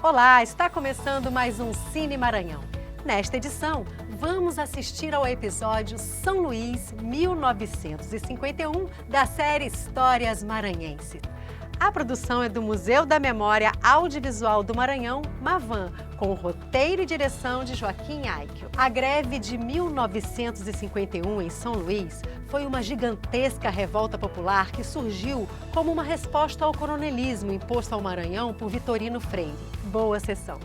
Olá, está começando mais um Cine Maranhão. Nesta edição, vamos assistir ao episódio São Luís, 1951, da série Histórias Maranhenses. A produção é do Museu da Memória Audiovisual do Maranhão, MAVAM, com roteiro e direção de Joaquim Aickel. A greve de 1951 em São Luís foi uma gigantesca revolta popular que surgiu como uma resposta ao coronelismo imposto ao Maranhão por Vitorino Freire. Boa sessão!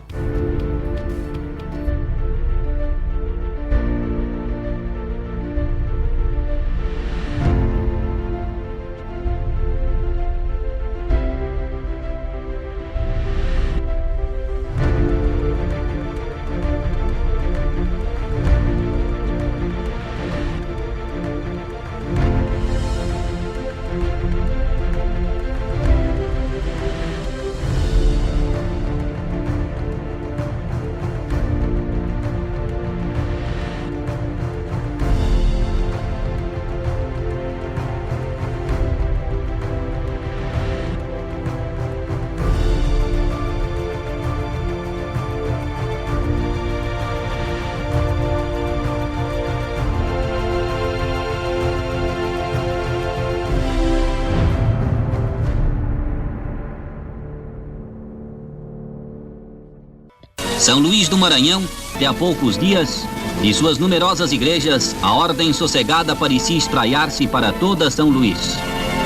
São Luís do Maranhão, de há poucos dias, de suas numerosas igrejas, a ordem sossegada parecia espraiar-se para toda São Luís.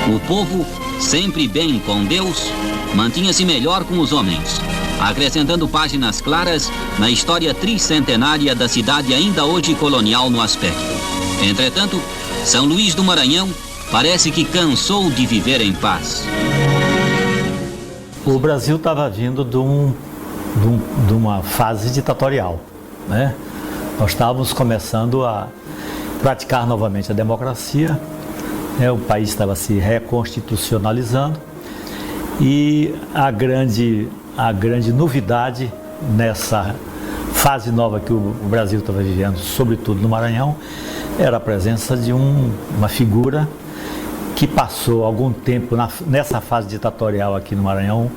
O povo, sempre bem com Deus, mantinha-se melhor com os homens, acrescentando páginas claras na história tricentenária da cidade ainda hoje colonial no aspecto. Entretanto, São Luís do Maranhão parece que cansou de viver em paz. O Brasil estava vindo de uma fase ditatorial, né? Nós estávamos começando a praticar novamente a democracia, né? O país estava se reconstitucionalizando e a grande novidade nessa fase nova que o Brasil estava vivendo, sobretudo no Maranhão, era a presença de uma figura que passou algum tempo nessa fase ditatorial aqui no Maranhão,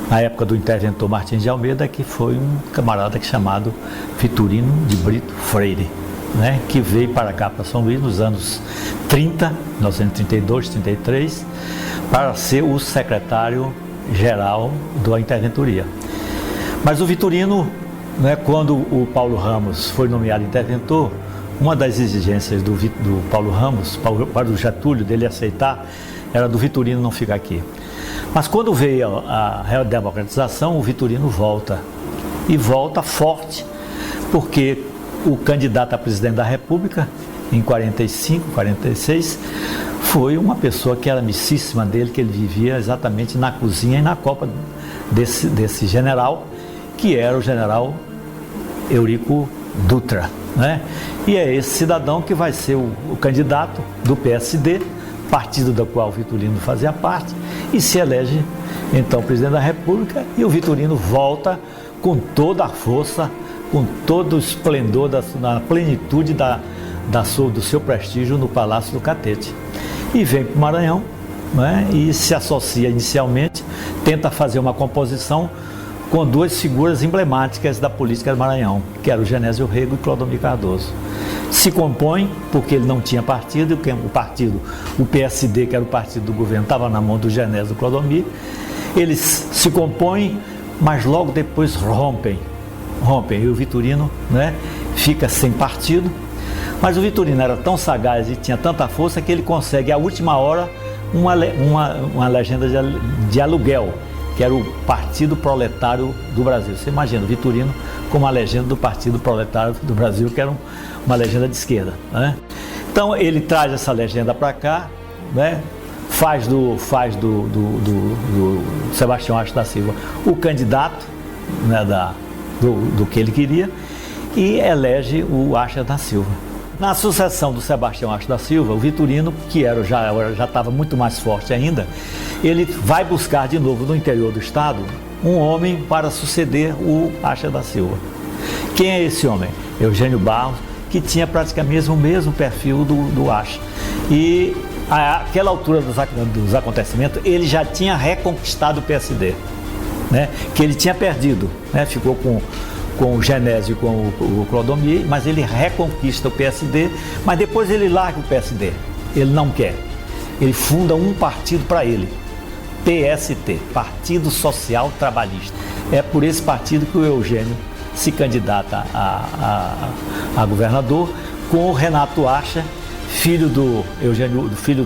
na época do interventor Martins de Almeida, que foi um camarada chamado Vitorino de Brito Freire, né, que veio para cá, para São Luís, nos anos 30, 1932, 33, para ser o secretário-geral da interventoria. Mas o Vitorino, né, quando o Paulo Ramos foi nomeado interventor, uma das exigências do Paulo Ramos, para o Getúlio, dele aceitar, era do Vitorino não ficar aqui. Mas quando veio a redemocratização, o Vitorino volta. E volta forte, porque o candidato a presidente da República, em 45, 46, foi uma pessoa que era amicíssima dele, que ele vivia exatamente na cozinha e na copa desse general, que era o general Eurico Dutra, né? E é esse cidadão que vai ser o candidato do PSD, partido do qual o Vitorino fazia parte, e se elege então presidente da República, e o Vitorino volta com toda a força, com todo o esplendor, na plenitude do seu prestígio no Palácio do Catete. E vem para o Maranhão, né, e se associa inicialmente, tenta fazer uma composição com duas figuras emblemáticas da política do Maranhão, que era o Genésio Rego e Clodomir Cardoso. Se compõe porque ele não tinha partido, o PSD, que era o partido do governo, estava na mão do Genésio e do Clodomir. Eles se compõem, mas logo depois rompem, e o Vitorino, né, fica sem partido. Mas o Vitorino era tão sagaz e tinha tanta força que ele consegue, à última hora, uma legenda de aluguel, que era o Partido Proletário do Brasil. Você imagina, o Vitorino como a legenda do Partido Proletário do Brasil, que era uma legenda de esquerda, né? Então ele traz essa legenda para cá, né? Faz do Sebastião Acho da Silva o candidato, né, do que ele queria, e elege o Acho da Silva. Na sucessão do Sebastião Acho da Silva, o Vitorino, que já estava muito mais forte ainda, ele vai buscar de novo no interior do estado um homem para suceder o Acho da Silva. Quem é esse homem? Eugênio Barros, que tinha praticamente o mesmo perfil do Acho. E àquela altura dos acontecimentos, ele já tinha reconquistado o PSD. né, que ele tinha perdido, né, ficou com o Genésio e com o Clodomir, mas ele reconquista o PSD, mas depois ele larga o PSD, ele não quer. Ele funda um partido para ele, PST, Partido Social Trabalhista. É por esse partido que o Eugênio se candidata a governador, com o Renato Acha, filho do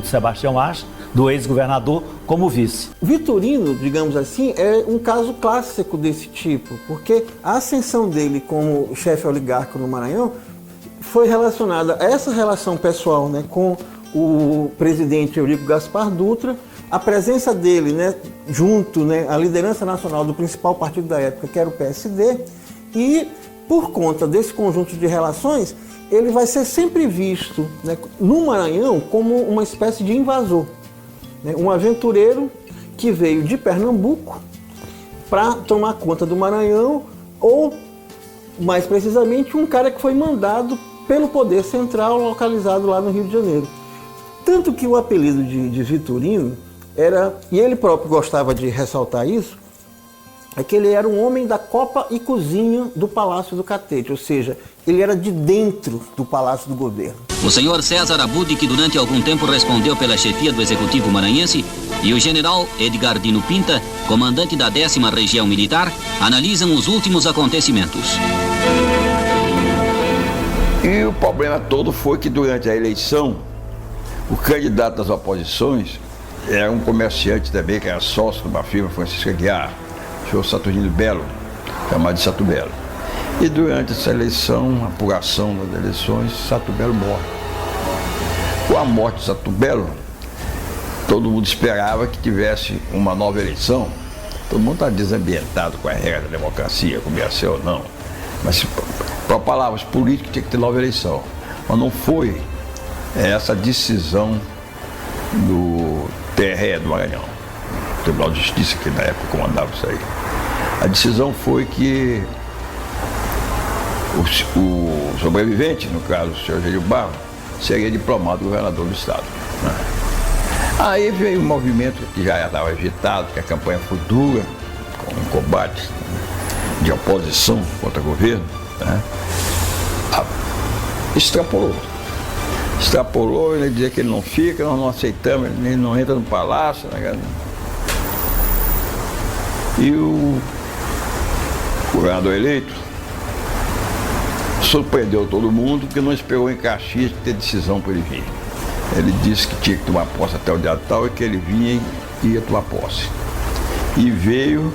Sebastião Acha, do ex-governador, como vice. Vitorino, digamos assim, é um caso clássico desse tipo, porque a ascensão dele como chefe oligárquico no Maranhão foi relacionada a essa relação pessoal, né, com o presidente Eurico Gaspar Dutra, a presença dele, né, junto, né, à liderança nacional do principal partido da época, que era o PSD, e por conta desse conjunto de relações, ele vai ser sempre visto, né, no Maranhão como uma espécie de invasor. Um aventureiro que veio de Pernambuco para tomar conta do Maranhão, ou, mais precisamente, um cara que foi mandado pelo poder central localizado lá no Rio de Janeiro. Tanto que o apelido de Vitorino era, e ele próprio gostava de ressaltar isso, é que ele era um homem da copa e cozinha do Palácio do Catete, ou seja, ele era de dentro do Palácio do Governo. O senhor César Abud, que durante algum tempo respondeu pela chefia do Executivo maranhense, e o general Edgardino Pinta, comandante da 10ª Região Militar, analisam os últimos acontecimentos. E o problema todo foi que durante a eleição, o candidato das oposições era um comerciante também, que era sócio de uma firma, Francisco Aguiar, o senhor Saturnino Belo, chamado de Sato Belo. E durante essa eleição, a apuração das eleições, Sato Belo morre. Com a morte de Sato Belo, todo mundo esperava que tivesse uma nova eleição. Todo mundo está desambientado com a regra da democracia, como ia ser ou não. Mas, para palavras políticas, tinha que ter nova eleição. Mas não foi essa decisão do TRE do Maranhão, o Tribunal de Justiça, que na época comandava isso aí. A decisão foi que o sobrevivente, no caso o senhor Gélio Barros, seria diplomado governador do estado, né? Aí veio um movimento que já estava agitado, que a campanha foi dura, com um combate de oposição contra o governo, né? Extrapolou, ele dizia que ele não fica, nós não aceitamos, ele não entra no palácio, né? E o governador eleito surpreendeu todo mundo, porque não esperou em Caxias ter decisão para ele vir. Ele disse que tinha que tomar posse até o dia tal e que ele vinha e ia tomar posse. E veio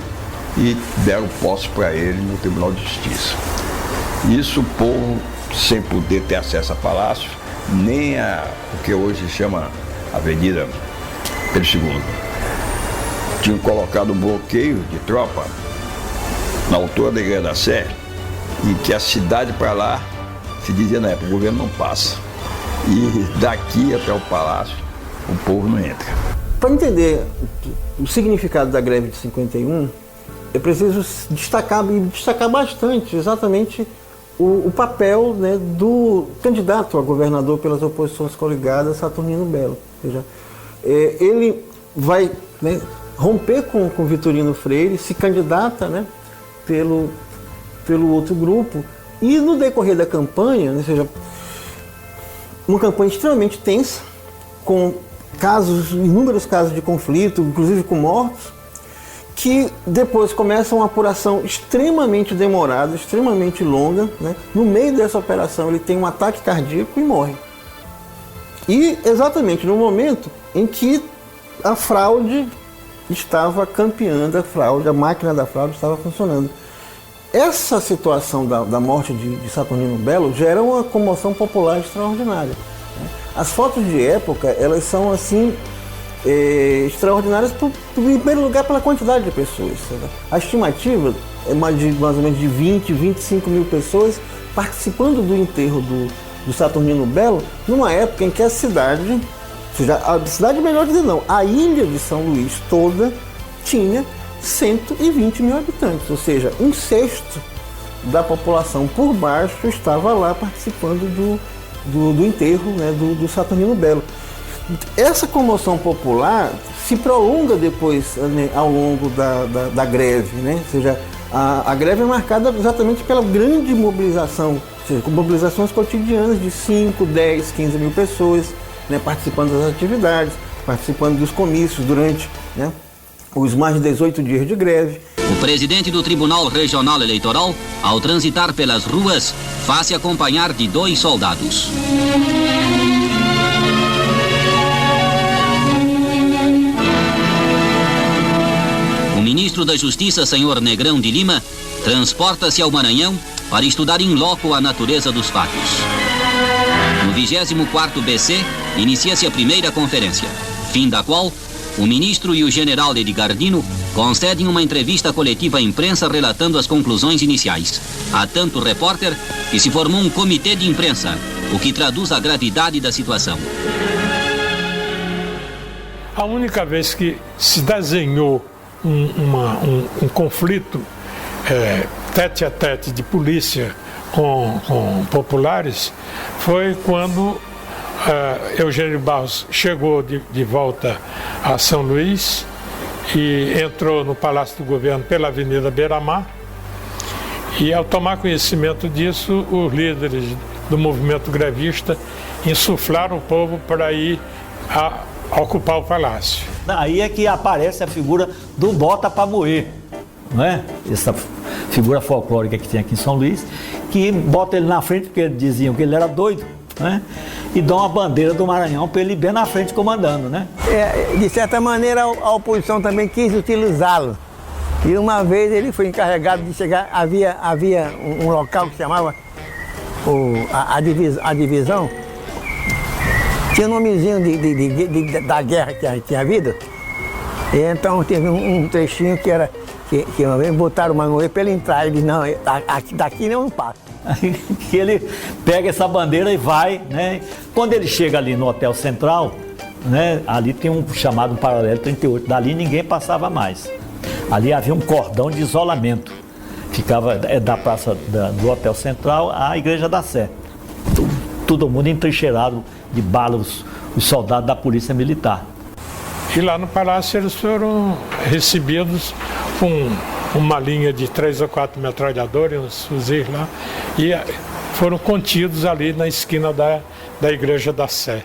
e deram posse para ele no Tribunal de Justiça. Isso o povo, sem poder ter acesso a palácio, nem o que hoje chama Avenida Pedro II. Tinham colocado um bloqueio de tropa na altura da Igreja da Sé, e que a cidade para lá, se dizia na época, o governo não passa. E daqui até o palácio, o povo não entra. Para entender o significado da greve de 51, é preciso destacar bastante exatamente o papel, né, do candidato a governador pelas oposições coligadas, Saturnino Belo. Ou seja, ele vai, né, romper com Vitorino Freire, se candidata, né, pelo outro grupo, e no decorrer da campanha, né, ou seja, uma campanha extremamente tensa, com inúmeros casos de conflito, inclusive com mortos, que depois começa uma apuração extremamente demorada, extremamente longa, né? No meio dessa operação ele tem um ataque cardíaco e morre. E exatamente no momento em que a fraude estava campeando, a máquina da fraude estava funcionando. Essa situação da morte de Saturnino Belo gera uma comoção popular extraordinária. As fotos de época, elas são assim, extraordinárias, em primeiro lugar, pela quantidade de pessoas. Sabe? A estimativa é mais ou menos de 20, 25 mil pessoas participando do enterro do Saturnino Belo, numa época em que a cidade, ou seja, a cidade, melhor dizer não, a ilha de São Luís toda tinha 120 mil habitantes, ou seja, 1/6 da população por baixo estava lá participando do enterro, né, do Saturnino Belo. Essa comoção popular se prolonga depois, né, ao longo da greve, né? Ou seja, a greve é marcada exatamente pela grande mobilização, ou seja, com mobilizações cotidianas de 5, 10, 15 mil pessoas, né, participando das atividades, participando dos comícios durante, né, os mais de 18 dias de greve. O presidente do Tribunal Regional Eleitoral, ao transitar pelas ruas, faz-se acompanhar de 2 soldados. O ministro da Justiça, senhor Negrão de Lima, transporta-se ao Maranhão para estudar in loco a natureza dos fatos. No 24º BC, inicia-se a primeira conferência, fim da qual o ministro e o general Edgardino concedem uma entrevista coletiva à imprensa relatando as conclusões iniciais. Há tanto repórter que se formou um comitê de imprensa, o que traduz a gravidade da situação. A única vez que se desenhou um conflito tete a tete de polícia com populares foi quando Eugênio Barros chegou de volta a São Luís e entrou no Palácio do Governo pela Avenida Beira-Mar, e ao tomar conhecimento disso, os líderes do movimento grevista insuflaram o povo para ir ocupar o palácio. Aí é que aparece a figura do bota para moer, não é? Essa figura folclórica que tem aqui em São Luís, que bota ele na frente porque diziam que ele era doido, né? E dão uma bandeira do Maranhão para ele ir bem na frente comandando, né? De certa maneira, a oposição também quis utilizá-lo. E uma vez ele foi encarregado de chegar, havia um local que se chamava a divisão, tinha um nomezinho da guerra que tinha havido. E então teve um trechinho que uma vez botaram o Manoel para ele entrar. Ele disse, não, daqui não passa. Aí que ele pega essa bandeira e vai, né? Quando ele chega ali no Hotel Central, né? Ali tem um chamado Paralelo 38, dali ninguém passava mais. Ali havia um cordão de isolamento, ficava da praça do Hotel Central à Igreja da Sé. Todo mundo entrincheirado de balas, os soldados da Polícia Militar. E lá no palácio eles foram recebidos com uma linha de 3 ou 4 metralhadores, uns fuzis lá, e foram contidos ali na esquina da Igreja da Sé.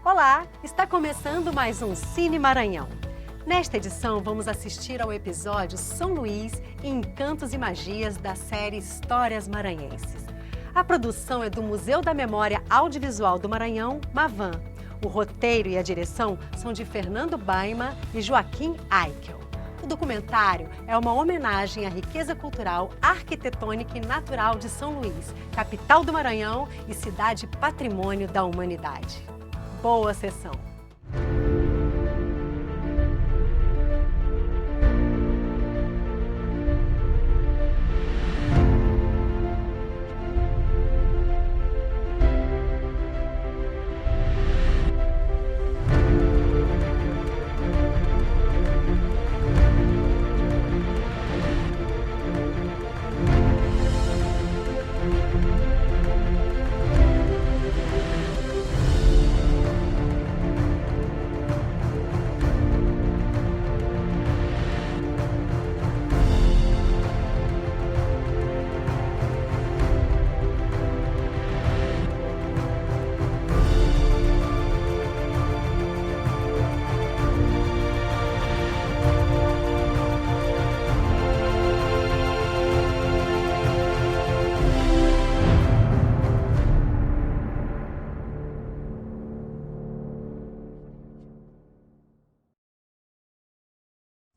Olá, está começando mais um Cine Maranhão. Nesta edição, vamos assistir ao episódio São Luís, Encantos e Magias da série Histórias Maranhenses. A produção é do Museu da Memória Audiovisual do Maranhão, MAVAM. O roteiro e a direção são de Fernando Baima e Joaquim Eichel. O documentário é uma homenagem à riqueza cultural, arquitetônica e natural de São Luís, capital do Maranhão e cidade patrimônio da humanidade. Boa sessão!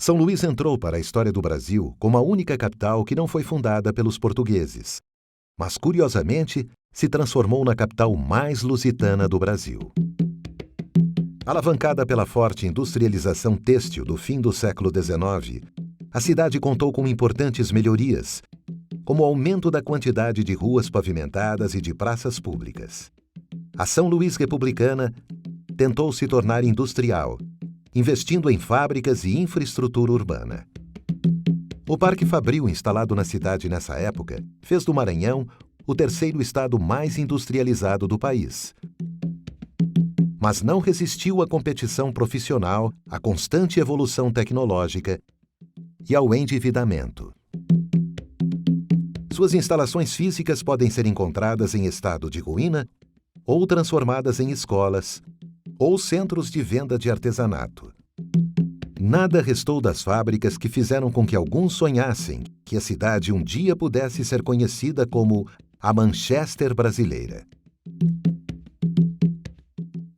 São Luís entrou para a história do Brasil como a única capital que não foi fundada pelos portugueses, mas, curiosamente, se transformou na capital mais lusitana do Brasil. Alavancada pela forte industrialização têxtil do fim do século XIX, a cidade contou com importantes melhorias, como o aumento da quantidade de ruas pavimentadas e de praças públicas. A São Luís republicana tentou se tornar industrial, investindo em fábricas e infraestrutura urbana. O Parque Fabril, instalado na cidade nessa época, fez do Maranhão o terceiro estado mais industrializado do país. Mas não resistiu à competição profissional, à constante evolução tecnológica e ao endividamento. Suas instalações físicas podem ser encontradas em estado de ruína ou transformadas em escolas ou centros de venda de artesanato. Nada restou das fábricas que fizeram com que alguns sonhassem que a cidade um dia pudesse ser conhecida como a Manchester brasileira.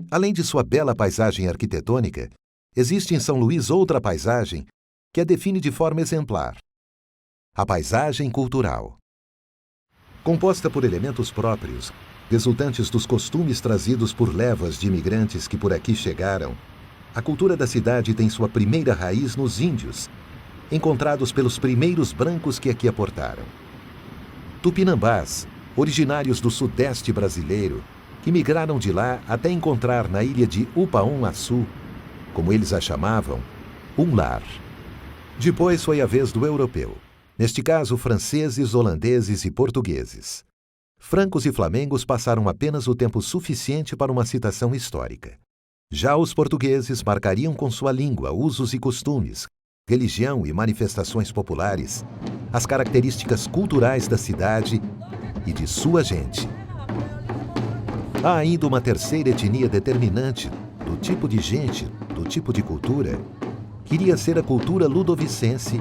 Além de sua bela paisagem arquitetônica, existe em São Luís outra paisagem que a define de forma exemplar: a paisagem cultural. Composta por elementos próprios, resultantes dos costumes trazidos por levas de imigrantes que por aqui chegaram, a cultura da cidade tem sua primeira raiz nos índios, encontrados pelos primeiros brancos que aqui aportaram. Tupinambás, originários do sudeste brasileiro, que migraram de lá até encontrar na ilha de Upaum-Açu, como eles a chamavam, um lar. Depois foi a vez do europeu, neste caso franceses, holandeses e portugueses. Francos e flamengos passaram apenas o tempo suficiente para uma citação histórica. Já os portugueses marcariam com sua língua, usos e costumes, religião e manifestações populares as características culturais da cidade e de sua gente. Há ainda uma terceira etnia determinante do tipo de gente, do tipo de cultura, que iria ser a cultura ludovicense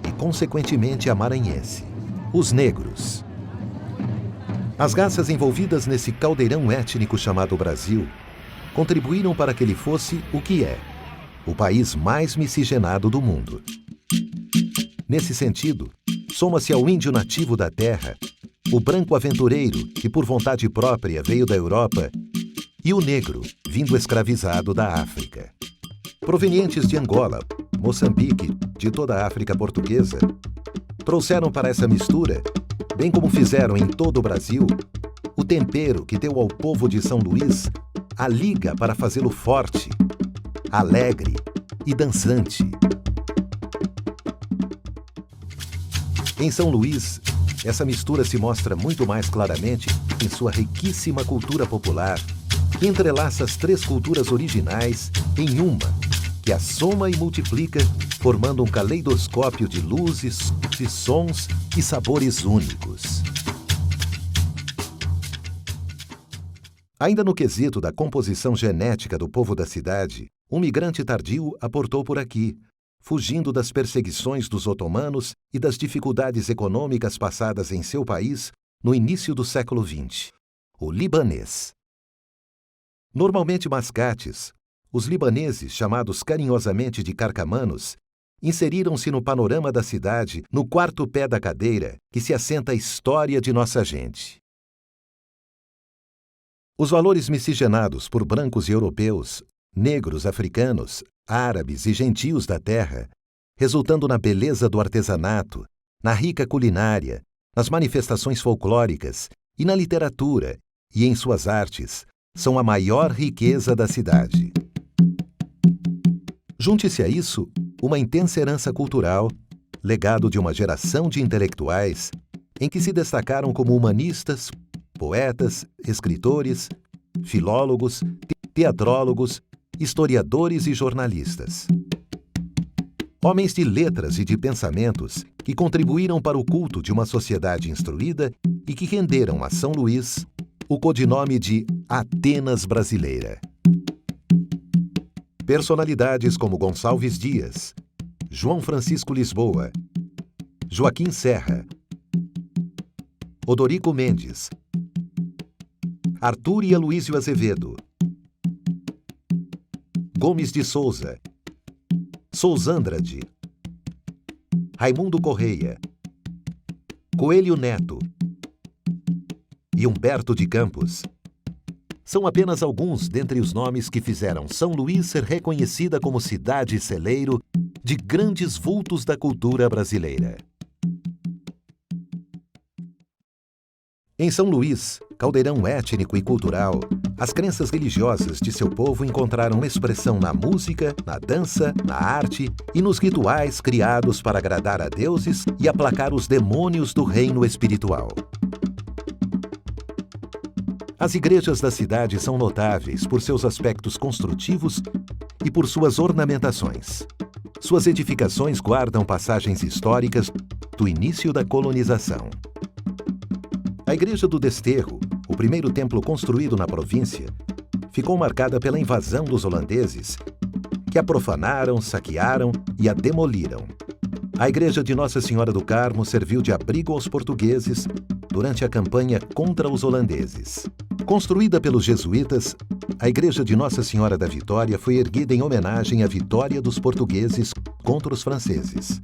e, consequentemente, a maranhense: os negros. As raças envolvidas nesse caldeirão étnico chamado Brasil contribuíram para que ele fosse o que é, o país mais miscigenado do mundo. Nesse sentido, soma-se ao índio nativo da terra, o branco aventureiro, que por vontade própria veio da Europa, e o negro, vindo escravizado da África. Provenientes de Angola, Moçambique, de toda a África portuguesa, trouxeram para essa mistura, bem como fizeram em todo o Brasil, o tempero que deu ao povo de São Luís a liga para fazê-lo forte, alegre e dançante. Em São Luís, essa mistura se mostra muito mais claramente em sua riquíssima cultura popular, que entrelaça as três culturas originais em uma, que a soma e multiplica, formando um caleidoscópio de luzes, de sons e sabores únicos. Ainda no quesito da composição genética do povo da cidade, um migrante tardio aportou por aqui, fugindo das perseguições dos otomanos e das dificuldades econômicas passadas em seu país no início do século XX: o libanês. Normalmente mascates, os libaneses, chamados carinhosamente de carcamanos, inseriram-se no panorama da cidade no quarto pé da cadeira que se assenta a história de nossa gente. Os valores miscigenados por brancos e europeus, negros, africanos, árabes e gentios da terra, resultando na beleza do artesanato, na rica culinária, nas manifestações folclóricas e na literatura e em suas artes, são a maior riqueza da cidade. Junte-se a isso uma intensa herança cultural, legado de uma geração de intelectuais em que se destacaram como humanistas, poetas, escritores, filólogos, teatrólogos, historiadores e jornalistas. Homens de letras e de pensamentos que contribuíram para o culto de uma sociedade instruída e que renderam a São Luís o codinome de Atenas brasileira. Personalidades como Gonçalves Dias, João Francisco Lisboa, Joaquim Serra, Odorico Mendes, Arthur e Aloísio Azevedo, Gomes de Souza, Sousandrade, Raimundo Correia, Coelho Neto e Humberto de Campos são apenas alguns dentre os nomes que fizeram São Luís ser reconhecida como cidade celeiro de grandes vultos da cultura brasileira. Em São Luís, caldeirão étnico e cultural, as crenças religiosas de seu povo encontraram expressão na música, na dança, na arte e nos rituais criados para agradar a deuses e aplacar os demônios do reino espiritual. As igrejas da cidade são notáveis por seus aspectos construtivos e por suas ornamentações. Suas edificações guardam passagens históricas do início da colonização. A Igreja do Desterro, o primeiro templo construído na província, ficou marcada pela invasão dos holandeses, que a profanaram, saquearam e a demoliram. A Igreja de Nossa Senhora do Carmo serviu de abrigo aos portugueses durante a campanha contra os holandeses. Construída pelos jesuítas, a Igreja de Nossa Senhora da Vitória foi erguida em homenagem à vitória dos portugueses contra os franceses.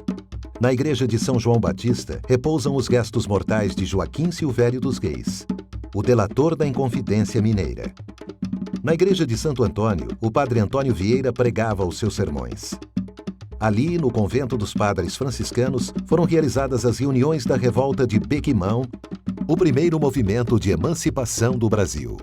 Na Igreja de São João Batista repousam os restos mortais de Joaquim Silvério dos Reis, o delator da Inconfidência Mineira. Na Igreja de Santo Antônio, o padre Antônio Vieira pregava os seus sermões. Ali, no convento dos padres franciscanos, foram realizadas as reuniões da Revolta de Bequimão, o primeiro movimento de emancipação do Brasil.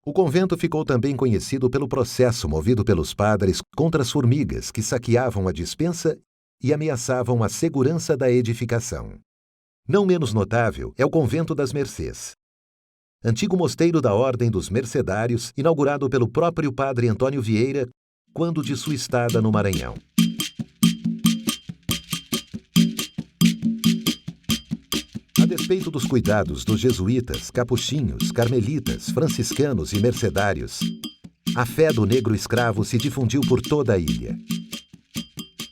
O convento ficou também conhecido pelo processo movido pelos padres contra as formigas que saqueavam a despensa e ameaçavam a segurança da edificação. Não menos notável é o Convento das Mercês, antigo mosteiro da Ordem dos Mercedários, inaugurado pelo próprio padre Antônio Vieira quando de sua estada no Maranhão. A despeito dos cuidados dos jesuítas, capuchinhos, carmelitas, franciscanos e mercedários, a fé do negro escravo se difundiu por toda a ilha.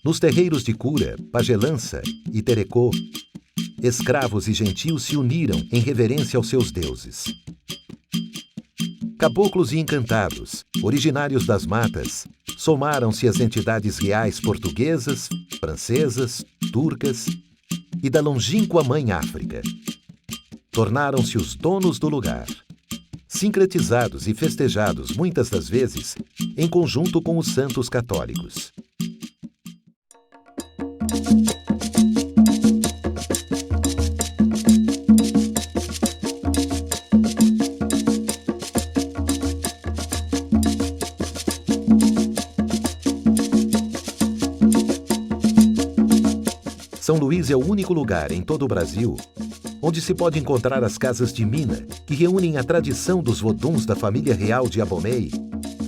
Nos terreiros de Cura, Pagelança e Terecô, escravos e gentios se uniram em reverência aos seus deuses. Caboclos e encantados, originários das matas, somaram-se às entidades reais portuguesas, francesas, turcas e da longínqua Mãe África. Tornaram-se os donos do lugar, sincretizados e festejados muitas das vezes em conjunto com os santos católicos. São Luís é o único lugar em todo o Brasil onde se pode encontrar as casas de mina, que reúnem a tradição dos voduns da família real de Abomey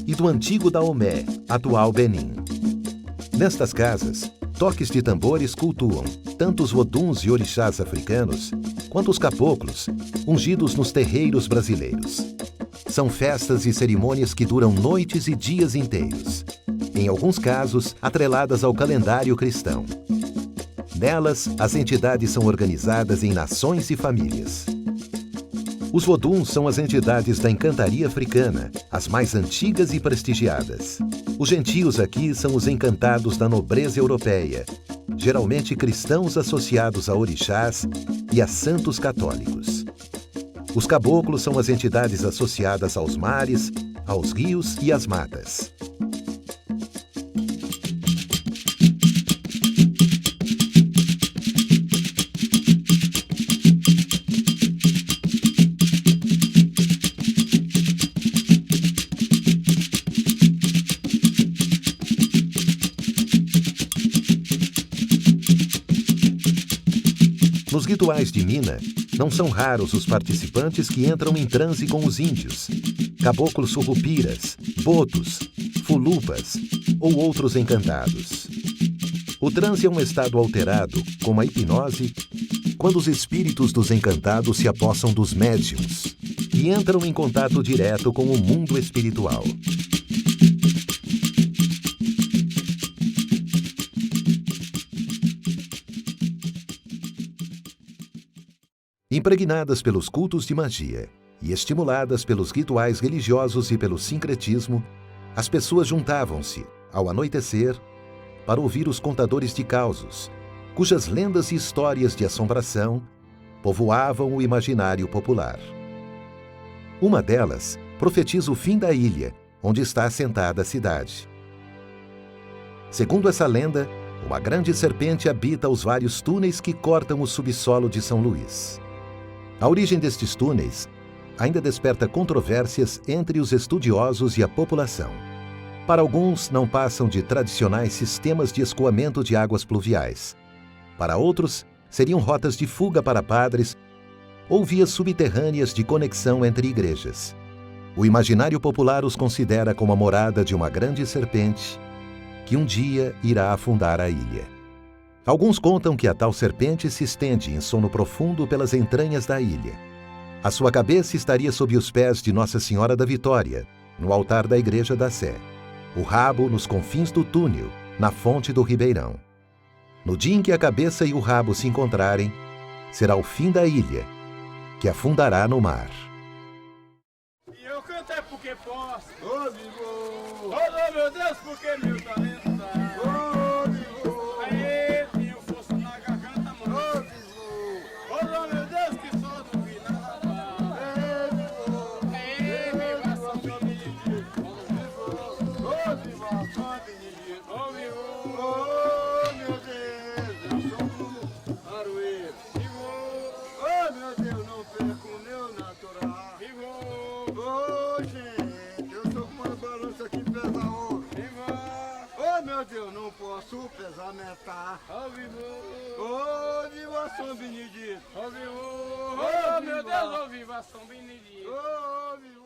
e do antigo Daomé, atual Benin. Nestas casas, toques de tambores cultuam tanto os voduns e orixás africanos, quanto os caboclos, ungidos nos terreiros brasileiros. São festas e cerimônias que duram noites e dias inteiros, em alguns casos atreladas ao calendário cristão. Nelas, as entidades são organizadas em nações e famílias. Os voduns são as entidades da encantaria africana, as mais antigas e prestigiadas. Os gentios aqui são os encantados da nobreza europeia, geralmente cristãos associados a orixás e a santos católicos. Os caboclos são as entidades associadas aos mares, aos rios e às matas. Nos rituais de mina, não são raros os participantes que entram em transe com os índios, caboclos surrupiras, botos, fulupas ou outros encantados. O transe é um estado alterado, como a hipnose, quando os espíritos dos encantados se apossam dos médiuns e entram em contato direto com o mundo espiritual. Impregnadas pelos cultos de magia e estimuladas pelos rituais religiosos e pelo sincretismo, as pessoas juntavam-se, ao anoitecer, para ouvir os contadores de causos, cujas lendas e histórias de assombração povoavam o imaginário popular. Uma delas profetiza o fim da ilha, onde está assentada a cidade. Segundo essa lenda, uma grande serpente habita os vários túneis que cortam o subsolo de São Luís. A origem destes túneis ainda desperta controvérsias entre os estudiosos e a população. Para alguns, não passam de tradicionais sistemas de escoamento de águas pluviais. Para outros, seriam rotas de fuga para padres ou vias subterrâneas de conexão entre igrejas. O imaginário popular os considera como a morada de uma grande serpente que um dia irá afundar a ilha. Alguns contam que a tal serpente se estende em sono profundo pelas entranhas da ilha. A sua cabeça estaria sob os pés de Nossa Senhora da Vitória, no altar da Igreja da Sé. O rabo nos confins do túnel, na fonte do Ribeirão. No dia em que a cabeça e o rabo se encontrarem, será o fim da ilha, que afundará no mar. E eu canto é porque posso. Ô, vivo! Oh, meu Deus, porque meu talento tá. Ô, vivo! Aí, tenho força na garganta, mano. Ô, vivo! Oh, meu Deus, que só não vi nada. Ô, vivo! Aí, viva São Benedito. Ô, vivo! Ô, viva São Benedito. Ô, vivo! Ô, meu Deus, eu sou um aroeiro. Vivo! Ô, meu Deus, não perco o meu natural. Vivo! Ô, gente, eu sou com uma balança que pesa ouro. Viva! Ô, meu Deus, não posso pesar metade. Ô, vivo! Ô, viva São Benedito! Ô, vivo! Ô, meu Deus, ô, viva São Benedito! Ô, vivo!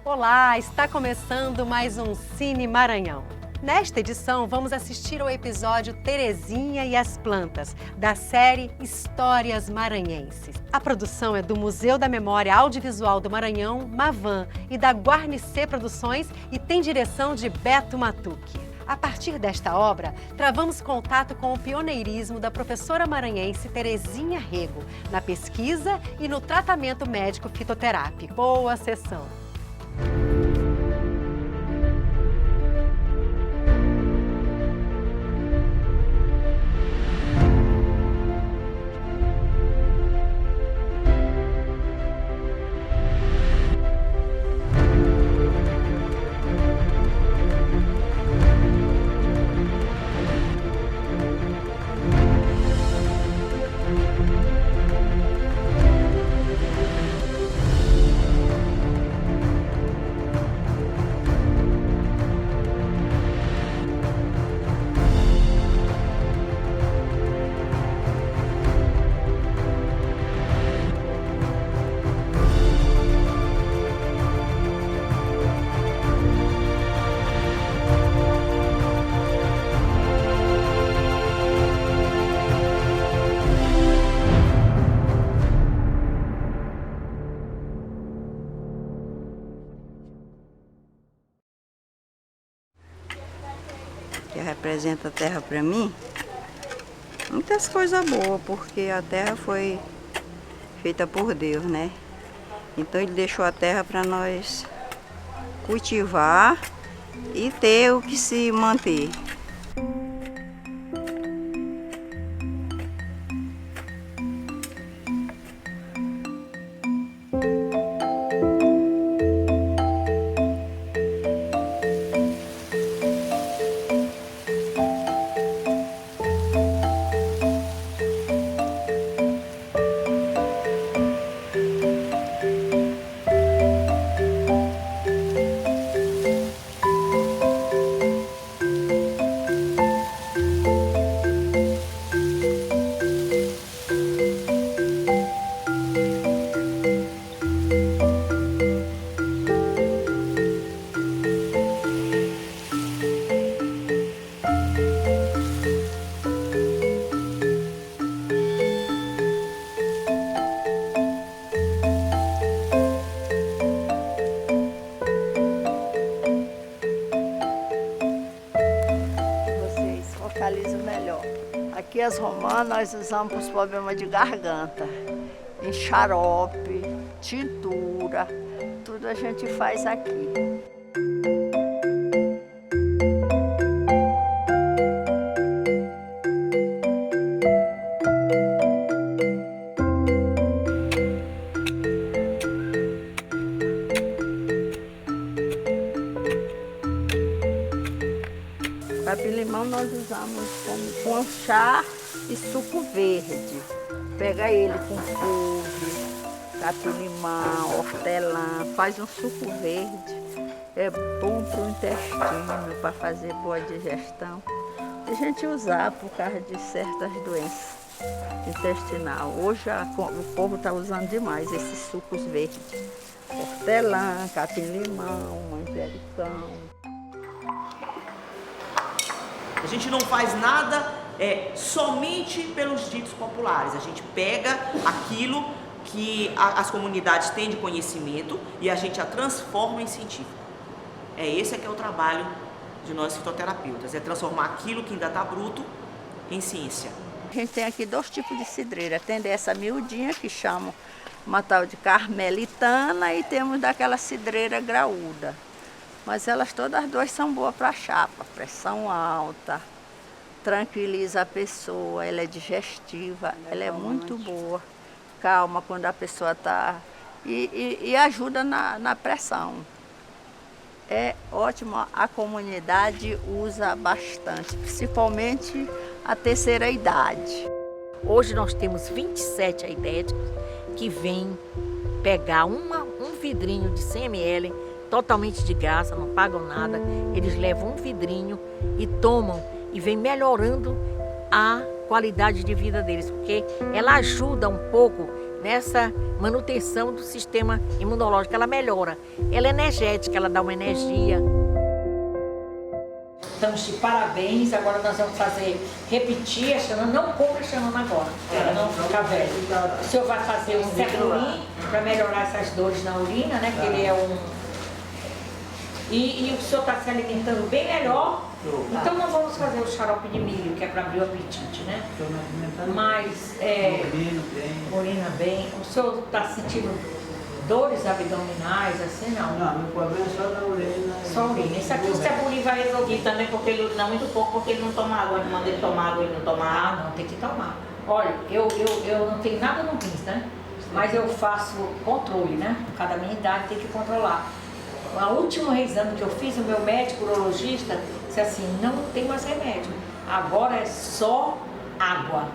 Olá, está começando mais um Cine Maranhão. Nesta edição, vamos assistir ao episódio Terezinha e as Plantas, da série Histórias Maranhenses. A produção é do Museu da Memória Audiovisual do Maranhão, Mavan, e da Guarnicê Produções e tem direção de Beto Matucci. A partir desta obra, travamos contato com o pioneirismo da professora maranhense Terezinha Rego, na pesquisa e no tratamento médico fitoterápico. Boa sessão! Que representa a terra para mim, muitas coisas boas, porque a terra foi feita por Deus, né? Então ele deixou a terra para nós cultivar e ter o que se manter. Aqui as romanas nós usamos para os problemas de garganta. Em xarope, tintura, tudo a gente faz aqui. Capim-limão nós usamos com chá e suco verde. Pega ele com couve, capim-limão, hortelã, faz um suco verde. É bom para o intestino, para fazer boa digestão. E a gente usar por causa de certas doenças intestinais. Hoje o povo está usando demais esses sucos verdes. Hortelã, capim-limão, manjericão. A gente não faz nada somente pelos ditos populares. A gente pega aquilo que as comunidades têm de conhecimento e a gente a transforma em científico. Esse que é o trabalho de nós fitoterapeutas, é transformar aquilo que ainda está bruto em ciência. A gente tem aqui 2 tipos de cidreira. Tem dessa miudinha que chamam uma tal de carmelitana e temos daquela cidreira graúda. Mas elas todas as 2 são boas para chapa, pressão alta, tranquiliza a pessoa, ela é digestiva, ela é muito boa, calma quando a pessoa está e ajuda na pressão. É ótimo, a comunidade usa bastante, principalmente a terceira idade. Hoje nós temos 27 aidéticos que vêm pegar um vidrinho de 100 ml, totalmente de graça, não pagam nada. Eles levam um vidrinho e tomam e vem melhorando a qualidade de vida deles, porque ela ajuda um pouco nessa manutenção do sistema imunológico, ela melhora. Ela é energética, ela dá uma energia. Estamos de parabéns, agora nós vamos repetir a Xanana, não compra a Xanana agora, para não ficar velho. O senhor vai fazer um Seclurin para melhorar essas dores na urina, né, que ele é E o senhor está se alimentando bem melhor, então não vamos fazer o xarope de milho, que é para abrir o apetite, né? Mas, urina bem. O senhor está sentindo dores abdominais, assim, não? Não, meu problema é só da urina. Só urina. Isso aqui o Sebuli vai resolver também, porque ele urina muito pouco, porque ele não toma água. Eu mando ele tomar água, ele não toma água. Não, tem que tomar. Olha, eu não tenho nada no rins, né? Mas eu faço controle, né? Cada minha idade tem que controlar. O último exame que eu fiz, o meu médico urologista disse assim, não tem mais remédio, agora é só água.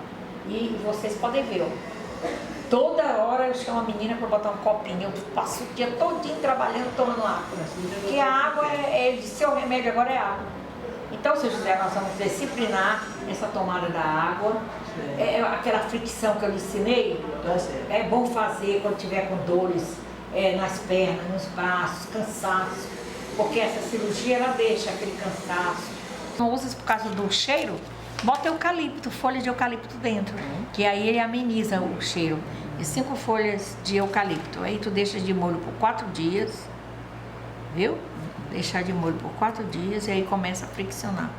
E vocês podem ver, ó, toda hora eu chamo a menina para botar um copinho, eu passo o dia todinho trabalhando, tomando água. Porque a água seu remédio agora é água. Então, seu José, nós vamos disciplinar essa tomada da água. Aquela fricção que eu lhe ensinei, é bom fazer quando tiver com dores. Nas pernas, nos braços, cansaço, porque essa cirurgia ela deixa aquele cansaço. Não usa por causa do cheiro? Bota eucalipto, folha de eucalipto dentro, que aí ele ameniza o cheiro. E 5 folhas de eucalipto, aí tu deixa de molho por 4 dias, viu? Deixar de molho por 4 dias e aí começa a friccionar.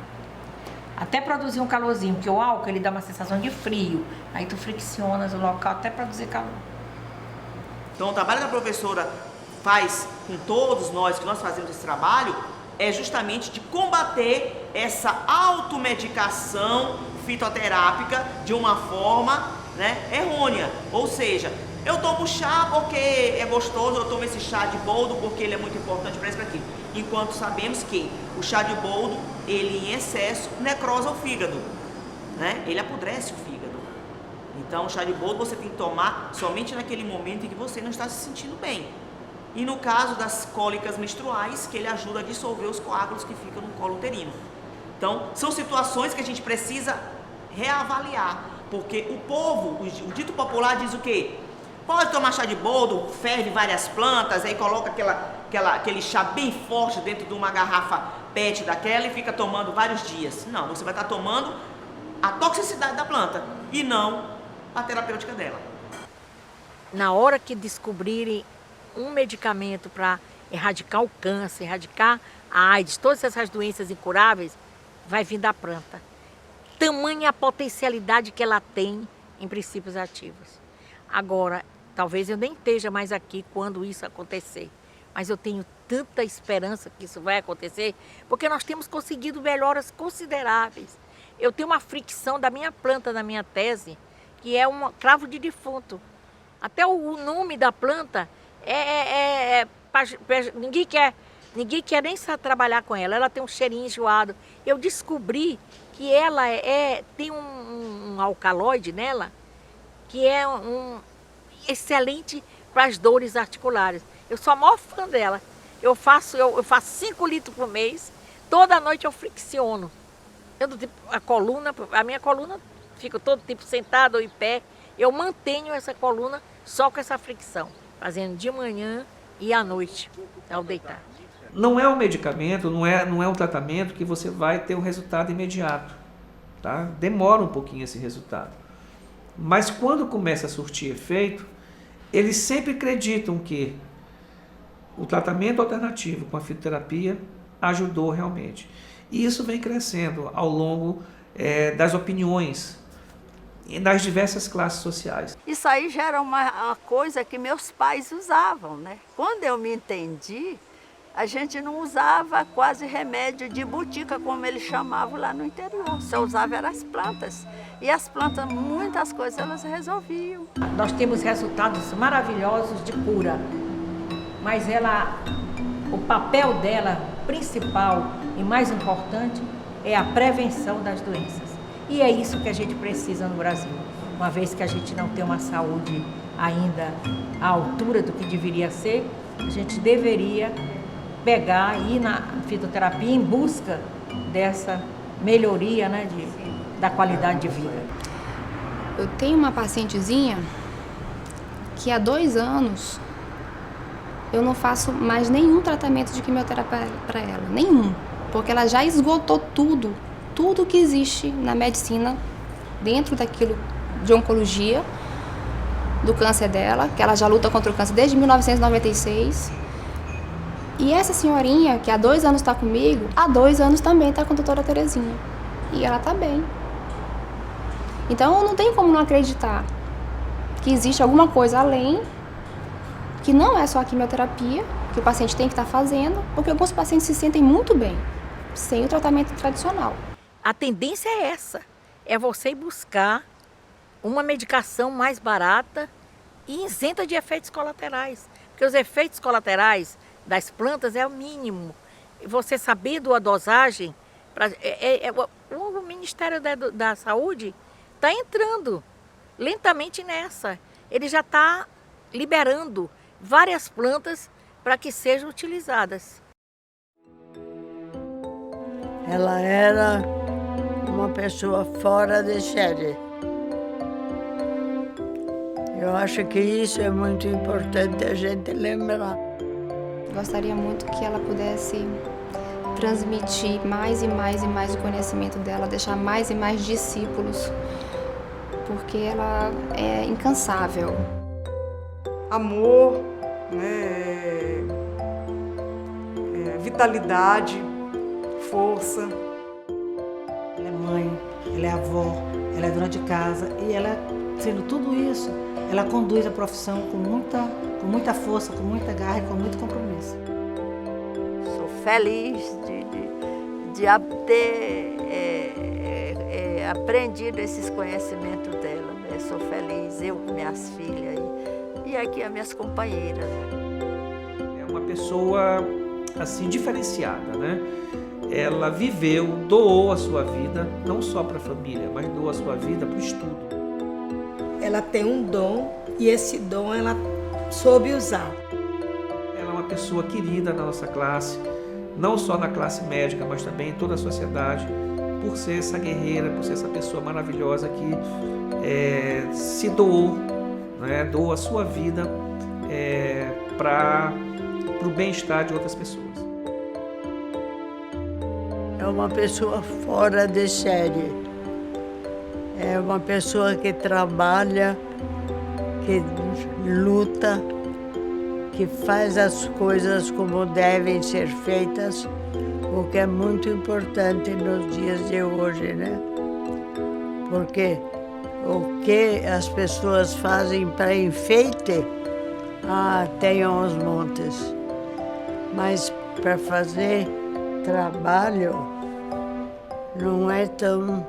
Até produzir um calorzinho, porque o álcool ele dá uma sensação de frio, aí tu friccionas o local até produzir calor. Então, o trabalho que a professora faz com todos nós, que nós fazemos esse trabalho, é justamente de combater essa automedicação fitoterápica de uma forma, né, errônea. Ou seja, eu tomo chá porque é gostoso, eu tomo esse chá de boldo porque ele é muito importante para isso e para aquilo. Enquanto sabemos que o chá de boldo, ele em excesso necrosa o fígado, né? Ele apodrece o fígado. Então, o chá de boldo você tem que tomar somente naquele momento em que você não está se sentindo bem. E no caso das cólicas menstruais, que ele ajuda a dissolver os coágulos que ficam no colo uterino. Então, são situações que a gente precisa reavaliar, porque o povo, o dito popular diz o quê? Pode tomar chá de boldo, ferve várias plantas, aí coloca aquele chá bem forte dentro de uma garrafa PET daquela e fica tomando vários dias. Não, você vai estar tomando a toxicidade da planta e não a terapêutica dela. Na hora que descobrirem um medicamento para erradicar o câncer, erradicar a AIDS, todas essas doenças incuráveis, vai vir da planta. tamanha a potencialidade que ela tem em princípios ativos. Agora, talvez eu nem esteja mais aqui quando isso acontecer, mas eu tenho tanta esperança que isso vai acontecer, porque nós temos conseguido melhoras consideráveis. Eu tenho uma fricção da minha planta, da minha tese, que é um cravo de defunto. Até o nome da planta ninguém quer nem trabalhar com ela. Ela tem um cheirinho enjoado. Eu descobri que ela tem um alcaloide nela que é excelente para as dores articulares. Eu sou a maior fã dela. Eu faço 5 litros por mês. Toda noite eu fricciono. A minha coluna fica todo tipo sentado ou em pé. Eu mantenho essa coluna só com essa fricção, fazendo de manhã e à noite, ao deitar. Não é um medicamento, não é um tratamento que você vai ter um resultado imediato. Tá? Demora um pouquinho esse resultado. Mas quando começa a surtir efeito, eles sempre acreditam que o tratamento alternativo com a fitoterapia ajudou realmente. E isso vem crescendo ao longo das opiniões nas diversas classes sociais. Isso aí já era uma coisa que meus pais usavam, né? Quando eu me entendi, a gente não usava quase remédio de botica, como eles chamavam lá no interior. Só usava eram as plantas. E as plantas, muitas coisas, elas resolviam. Nós temos resultados maravilhosos de cura, mas o papel dela, principal e mais importante, é a prevenção das doenças. E é isso que a gente precisa no Brasil. Uma vez que a gente não tem uma saúde ainda à altura do que deveria ser, a gente deveria pegar e ir na fitoterapia em busca dessa melhoria, né, da qualidade de vida. Eu tenho uma pacientezinha que há 2 anos eu não faço mais nenhum tratamento de quimioterapia para ela, nenhum, porque ela já esgotou tudo que existe na medicina dentro daquilo de oncologia, do câncer dela, que ela já luta contra o câncer desde 1996. E essa senhorinha, que há 2 anos está comigo, há 2 anos também está com a doutora Terezinha. E ela está bem. Então não tem como não acreditar que existe alguma coisa além, que não é só a quimioterapia, que o paciente tem que estar fazendo, porque alguns pacientes se sentem muito bem sem o tratamento tradicional. A tendência é essa, é você ir buscar uma medicação mais barata e isenta de efeitos colaterais. Porque os efeitos colaterais das plantas é o mínimo. E você sabendo a dosagem, o Ministério da Saúde está entrando lentamente nessa. Ele já está liberando várias plantas para que sejam utilizadas. Ela era uma pessoa fora de série. Eu acho que isso é muito importante a gente lembrar. Gostaria muito que ela pudesse transmitir mais e mais e mais o conhecimento dela, deixar mais e mais discípulos, porque ela é incansável. Amor, né, vitalidade, força. Ela é mãe, ela é avó, ela é dona de casa e ela, sendo tudo isso, ela conduz a profissão com muita força, com muita garra e com muito compromisso. Sou feliz de ter aprendido esses conhecimentos dela. Né? Sou feliz, eu com minhas filhas e aqui as minhas companheiras. É uma pessoa assim diferenciada, né? Ela viveu, doou a sua vida, não só para a família, mas doou a sua vida para o estudo. Ela tem um dom e esse dom ela soube usar. Ela é uma pessoa querida na nossa classe, não só na classe médica, mas também em toda a sociedade, por ser essa guerreira, por ser essa pessoa maravilhosa que se doou, né? Doou a sua vida para o bem-estar de outras pessoas. É uma pessoa fora de série. É uma pessoa que trabalha, que luta, que faz as coisas como devem ser feitas, o que é muito importante nos dias de hoje, né? Porque o que as pessoas fazem para enfeite, tem aos montes. Mas para fazer trabalho não é tão